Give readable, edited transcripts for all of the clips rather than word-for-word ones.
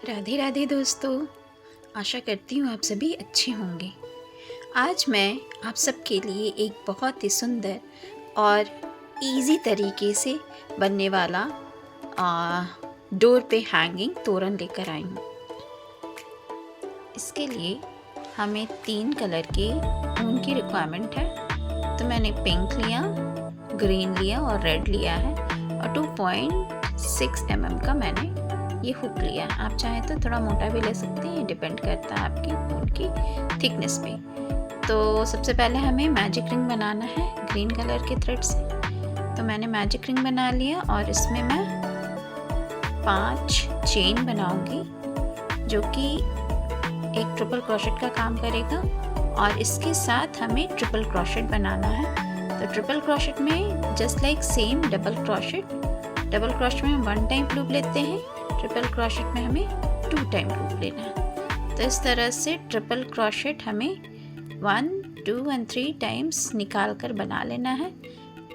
राधे राधे दोस्तों, आशा करती हूँ आप सभी अच्छे होंगे। आज मैं आप सबके लिए एक बहुत ही सुंदर और इजी तरीके से बनने वाला डोर पे हैंगिंग तोरण लेकर आई हूँ। इसके लिए हमें 3 कलर के ऊन की रिक्वायरमेंट है। तो मैंने पिंक लिया, ग्रीन लिया और रेड लिया है और 2.6 mm का मैंने ये हुक लिया। आप चाहें तो थोड़ा मोटा भी ले सकते हैं, डिपेंड करता है आपकी ऊन की थिकनेस पे। तो सबसे पहले हमें मैजिक रिंग बनाना है ग्रीन कलर के थ्रेड से। तो मैंने मैजिक रिंग बना लिया और इसमें मैं 5 चेन बनाऊंगी जो कि एक ट्रिपल क्रोशेट का काम करेगा और इसके साथ हमें ट्रिपल क्रोशेट बनाना है। तो ट्रिपल क्रोशेट में just like same double crochet में हम 1 टाइम लूप लेते हैं, ट्रिपल क्रोशेट में हमें 2 टाइम लूप लेना है। तो इस तरह से ट्रिपल क्रोशेट हमें 1, 2 और 3 टाइम्स निकाल कर बना लेना है।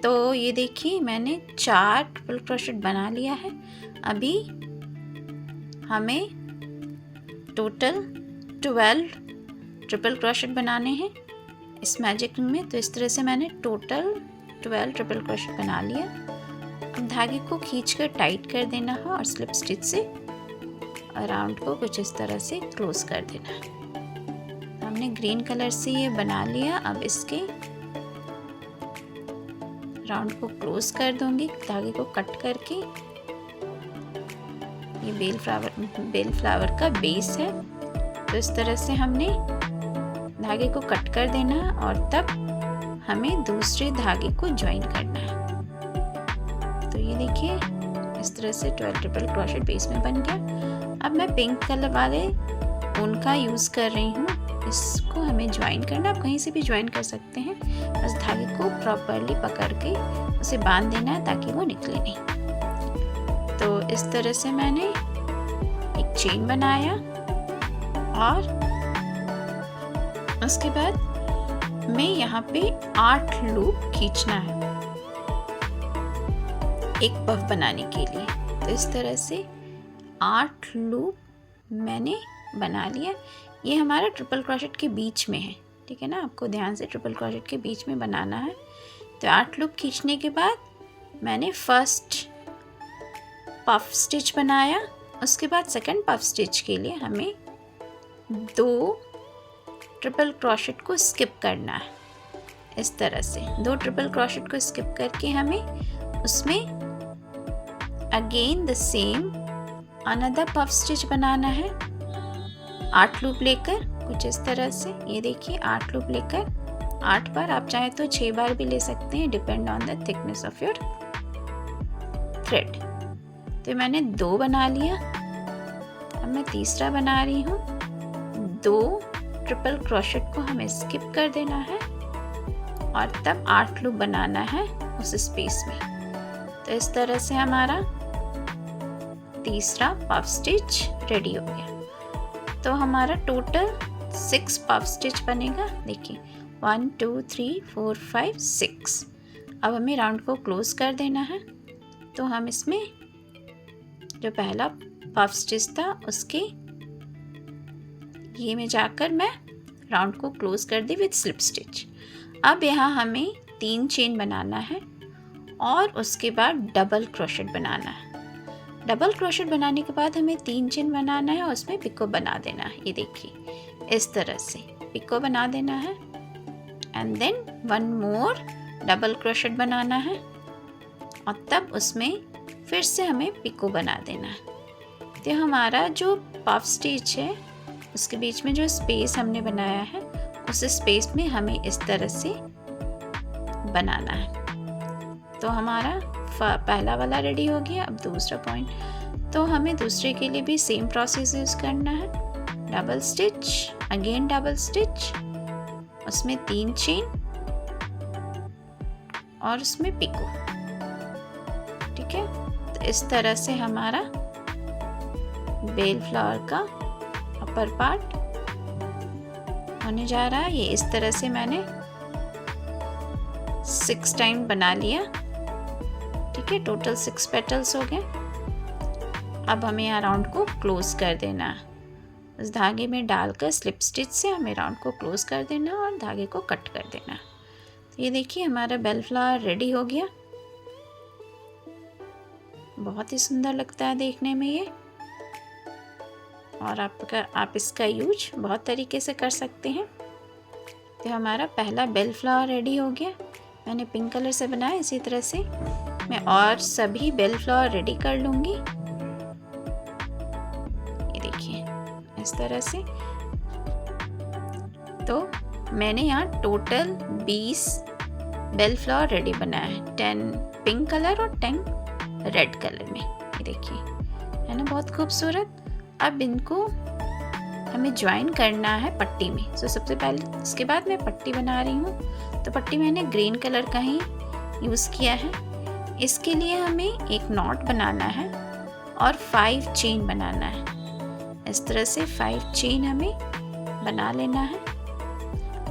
तो ये देखिए मैंने 4 ट्रिपल क्रोशेट बना लिया है। अभी हमें टोटल 12 ट्रिपल क्रोशेट बनाने हैं इस मैजिक रिंग में। तो इस तरह से मैंने टोटल 12 ट्रिपल क्रोशेट बना लिया। अब धागे को खींचकर टाइट कर देना है और स्लिप स्टिच से राउंड को कुछ इस तरह से क्लोज कर देना है। हमने ग्रीन कलर से ये बना लिया। अब इसके राउंड को क्लोज कर दूंगी धागे को कट करके। ये बेल फ्लावर का बेस है। तो इस तरह से हमने धागे को कट कर देना है और तब हमें दूसरे धागे को ज्वाइन करना है। तो ये देखिए इस तरह से 12 ट्रिपल क्रोशेट बेस में बन गया। अब मैं पिंक कलर वाले ऊन का यूज़ कर रही हूँ। इसको हमें ज्वाइन करना, आप कहीं से भी ज्वाइन कर सकते हैं। बस धागे को प्रॉपरली पकड़ के उसे बांध देना है ताकि वो निकले नहीं। तो इस तरह से मैंने एक चेन बनाया और उसके बाद मैं यहाँ पे 8 लूप खींचना है एक पफ बनाने के लिए। तो इस तरह से 8 लूप मैंने बना लिया। ये हमारा ट्रिपल क्रोशेट के बीच में है, ठीक है ना। आपको ध्यान से ट्रिपल क्रोशेट के बीच में बनाना है। तो 8 लूप खींचने के बाद मैंने फर्स्ट पफ स्टिच बनाया। उसके बाद सेकंड पफ स्टिच के लिए हमें 2 ट्रिपल क्रोशेट को स्किप करना है। इस तरह से 2 ट्रिपल क्रोशेट को स्किप करके हमें उसमें again the same another puff stitch बनाना है 8 लूप लेकर कुछ इस तरह से। ये देखिए 8 लूप लेकर 8 बार, आप चाहे तो 6 बार भी ले सकते हैं, depend on the thickness of your thread. तो मैंने 2 बना लिया। अब मैं तीसरा बना रही हूँ। 2 ट्रिपल क्रोशेट को हमें स्किप कर देना है और तब 8 लूप बनाना है उस स्पेस में। तो इस तरह से हमारा तीसरा पफ स्टिच रेडी हो गया। तो हमारा टोटल 6 पफ स्टिच बनेगा। देखिए 1, 2, 3, 4, 5, 6। अब हमें राउंड को क्लोज कर देना है। तो हम इसमें जो पहला पफ स्टिच था उसके ये में जाकर मैं राउंड को क्लोज कर दी विद स्लिप स्टिच। अब यहाँ हमें 3 चेन बनाना है और उसके बाद डबल क्रोशेट बनाना है। डबल क्रोशेट बनाने के बाद हमें 3 चेन बनाना है और उसमें पिको बना देना है। ये देखिए इस तरह से पिको बना देना है and then 1 more double crochet बनाना है और तब उसमें फिर से हमें पिको बना देना है। तो हमारा जो पफ स्टिच है उसके बीच में जो स्पेस हमने बनाया है उस स्पेस में हमें इस तरह से बनाना है। तो हमारा पहला वाला रेडी हो गया। अब दूसरा पॉइंट, तो हमें दूसरे के लिए भी सेम प्रोसेस यूज करना है। Double stitch, again double stitch, उसमें 3 चेन और उसमें पिको, ठीक है। तो इस तरह से हमारा बेल फ्लावर का अपर पार्ट होने जा रहा है। ये इस तरह से मैंने 6 टाइम बना लिया, ठीक है। टोटल 6 पेटल्स हो गए। अब हमें यहाँ राउंड को क्लोज कर देना है। उस धागे में डालकर स्लिप स्टिच से हमें राउंड को क्लोज कर देना और धागे को कट कर देना। तो ये देखिए हमारा बेल फ्लावर रेडी हो गया। बहुत ही सुंदर लगता है देखने में ये, और आप इसका यूज बहुत तरीके से कर सकते हैं। तो हमारा पहला बेल फ्लावर रेडी हो गया। मैंने पिंक कलर से बनाया, इसी तरह से मैं और सभी बेल फ्लावर रेडी कर लूँगी। ये देखिए इस तरह से। तो मैंने यहाँ टोटल 20 बेल फ्लावर रेडी बनाया है, 10 पिंक कलर और 10 रेड कलर में। ये देखिए है ना बहुत खूबसूरत। अब इनको हमें ज्वाइन करना है पट्टी में। तो सबसे पहले इसके बाद मैं पट्टी बना रही हूँ। तो पट्टी मैंने ग्रीन कलर का ही यूज़ किया है। इसके लिए हमें एक नॉट बनाना है और 5 चेन बनाना है। इस तरह से 5 चेन हमें बना लेना है।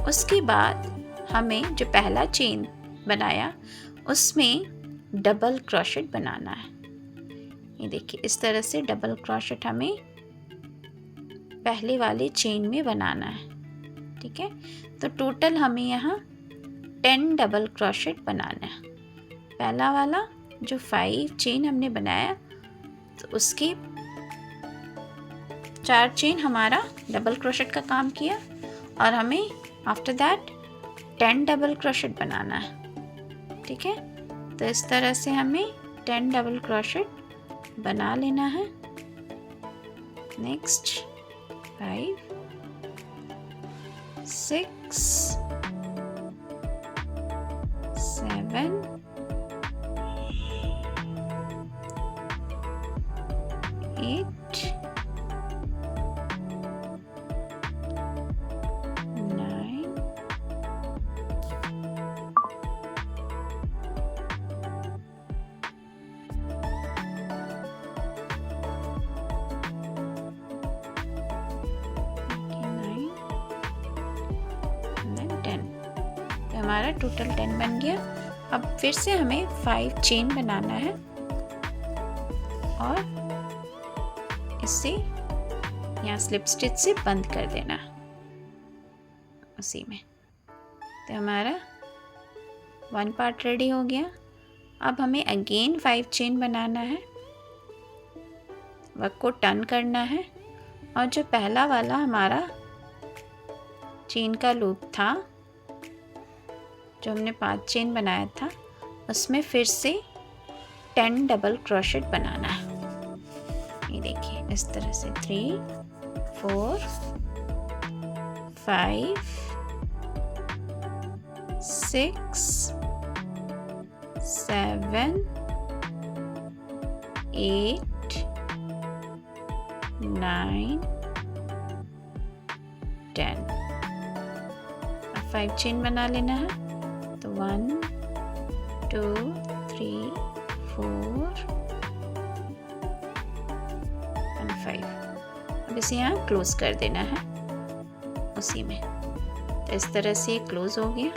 उसके बाद हमें जो पहला चेन बनाया उसमें डबल क्रोशेट बनाना है। ये देखिए इस तरह से डबल क्रोशेट हमें पहले वाले चेन में बनाना है। ठीक है, तो टोटल हमें यहाँ 10 डबल क्रोशेट बनाना है। पहला वाला जो 5 चेन हमने बनाया तो उसके 4 चेन हमारा डबल क्रोशेट का काम किया, और हमें आफ्टर दैट 10 डबल क्रोशेट बनाना है। ठीक है, तो इस तरह से हमें 10 डबल क्रोशेट बना लेना है। नेक्स्ट 5 6 7 8 9 हमारा टोटल 10 बन गया। अब फिर से हमें 5 चेन बनाना है और इसे यहाँ स्लिप स्टिच से बंद कर देना उसी में। तो हमारा 1 पार्ट रेडी हो गया। अब हमें अगेन 5 चेन बनाना है, वर्क को टर्न करना है, और जो पहला वाला हमारा चेन का लूप था जो हमने 5 चेन बनाया था उसमें फिर से 10 डबल क्रोशेट बनाना है। ये देखिए इस तरह से 3 4 5 6 7 8 9 10। अब 5 चेन बना लेना है। तो 1 2 3 4 और 5। अब इसे यहाँ क्लोज कर देना है उसी में। तो इस तरह से ये क्लोज हो गया।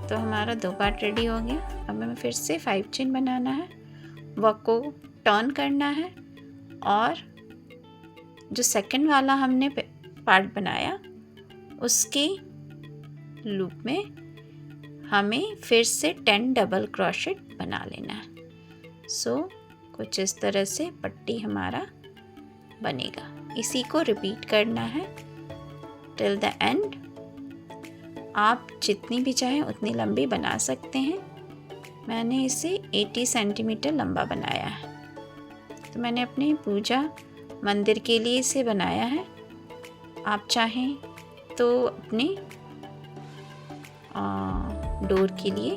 तो हमारा 2 पार्ट रेडी हो गया। अब हमें फिर से 5 चेन बनाना है, वर्क को टर्न करना है, और जो सेकंड वाला हमने पार्ट बनाया उसके लूप में हमें फिर से 10 डबल क्रोशेट बना लेना है। सो कुछ इस तरह से पट्टी हमारा बनेगा। इसी को रिपीट करना है टिल द एंड। आप जितनी भी चाहें उतनी लंबी बना सकते हैं। मैंने इसे 80 सेंटीमीटर लंबा बनाया है। तो मैंने अपनी पूजा मंदिर के लिए इसे बनाया है। आप चाहें तो अपने डोर के लिए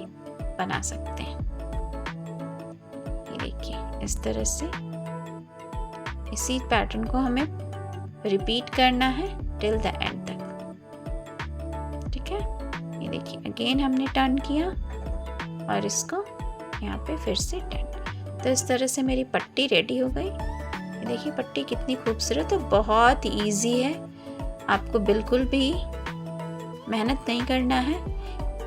बना सकते हैं। ये देखिए इस तरह से इसी पैटर्न को हमें रिपीट करना है टिल द एंड तक। ठीक है, ये देखिए अगेन हमने टर्न किया और इसको यहाँ पे फिर से टर्न। तो इस तरह से मेरी पट्टी रेडी हो गई। ये देखिए पट्टी कितनी खूबसूरत है, बहुत इजी है। आपको बिल्कुल भी मेहनत नहीं करना है,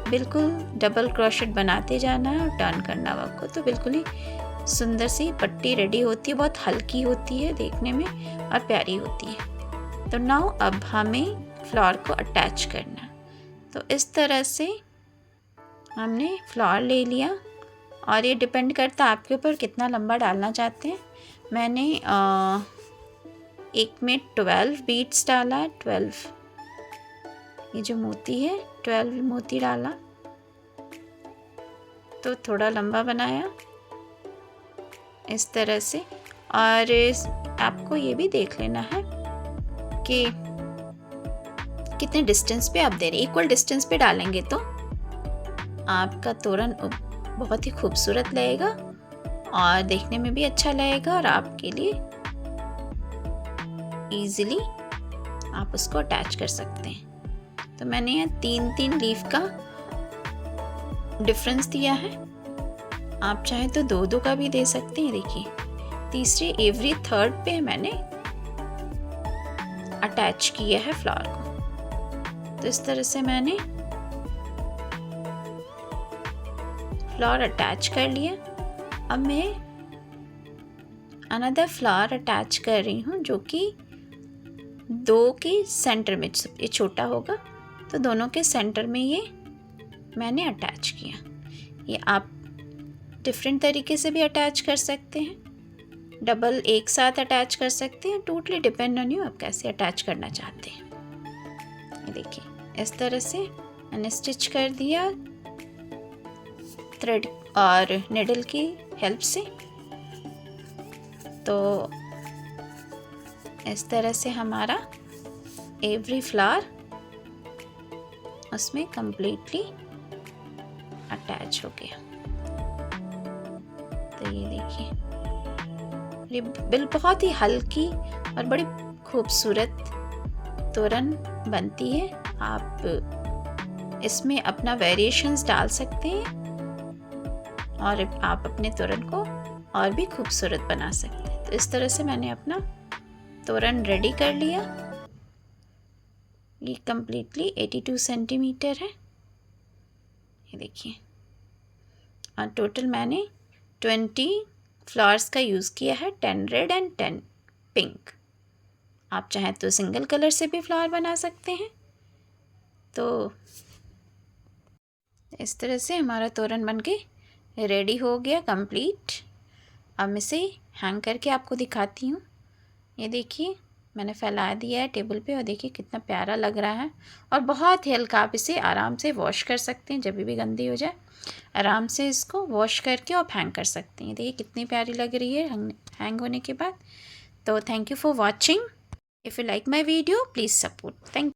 बिल्कुल डबल क्रोशेट बनाते जाना है और टर्न करना वर्क को। तो बिल्कुल ही सुंदर सी पट्टी रेडी होती है, बहुत हल्की होती है देखने में और प्यारी होती है। तो नाउ अब हमें फ्लावर को अटैच करना है। तो इस तरह से हमने फ्लावर ले लिया और ये डिपेंड करता है आपके ऊपर कितना लंबा डालना चाहते हैं। मैंने एक में 12 बीड्स डाला है, 12 ये जो मोती है 12 मोती डाला, तो थोड़ा लंबा बनाया इस तरह से। और आपको ये भी देख लेना है कि कितने डिस्टेंस पे आप दे रहे हैं। इक्वल डिस्टेंस पे डालेंगे तो आपका तोरण बहुत ही खूबसूरत लगेगा और देखने में भी अच्छा लगेगा और आपके लिए इजीली आप उसको अटैच कर सकते हैं। तो मैंने यहाँ 3-3 लीफ का डिफरेंस दिया है, आप चाहे तो 2-2 का भी दे सकते हैं। देखिए तीसरे एवरी थर्ड पे मैंने अटैच किया है फ्लावर को। तो इस तरह से मैंने फ्लावर अटैच कर लिया। अब मैं अनदर फ्लावर अटैच कर रही हूँ जो कि 2 के सेंटर में, ये छोटा होगा तो दोनों के सेंटर में ये मैंने अटैच किया। ये आप डिफरेंट तरीके से भी अटैच कर सकते हैं, डबल एक साथ अटैच कर सकते हैं, टोटली डिपेंड ऑन यू आप कैसे अटैच करना चाहते हैं। ये देखिए इस तरह से मैंने स्टिच कर दिया थ्रेड और निडल की हेल्प से। तो इस तरह से हमारा एवरी फ्लावर उसमें कंप्लीटली अटैच हो गया। तो ये देखिए बिल बहुत ही हल्की और बड़ी खूबसूरत तोरण बनती है। आप इसमें अपना वेरिएशंस डाल सकते हैं और आप अपने तोरण को और भी खूबसूरत बना सकते हैं। तो इस तरह से मैंने अपना तोरण रेडी कर लिया। ये कम्प्लीटली 82 सेंटीमीटर है, ये देखिए। और टोटल मैंने 20 फ्लावर्स का यूज़ किया है, 10 रेड एंड 10 पिंक। आप चाहें तो सिंगल कलर से भी फ्लावर बना सकते हैं। तो इस तरह से हमारा तोरण बनके रेडी हो गया कंप्लीट। अब मैं इसे हैंग करके आपको दिखाती हूँ। ये देखिए मैंने फैला दिया है टेबल पे और देखिए कितना प्यारा लग रहा है और बहुत ही हल्का। आप इसे आराम से वॉश कर सकते हैं, जब भी गंदी हो जाए आराम से इसको वॉश करके आप हैंग कर सकते हैं। देखिए कितनी प्यारी लग रही है हैंग होने के बाद। तो thank you for watching. If you like my video please support. Thank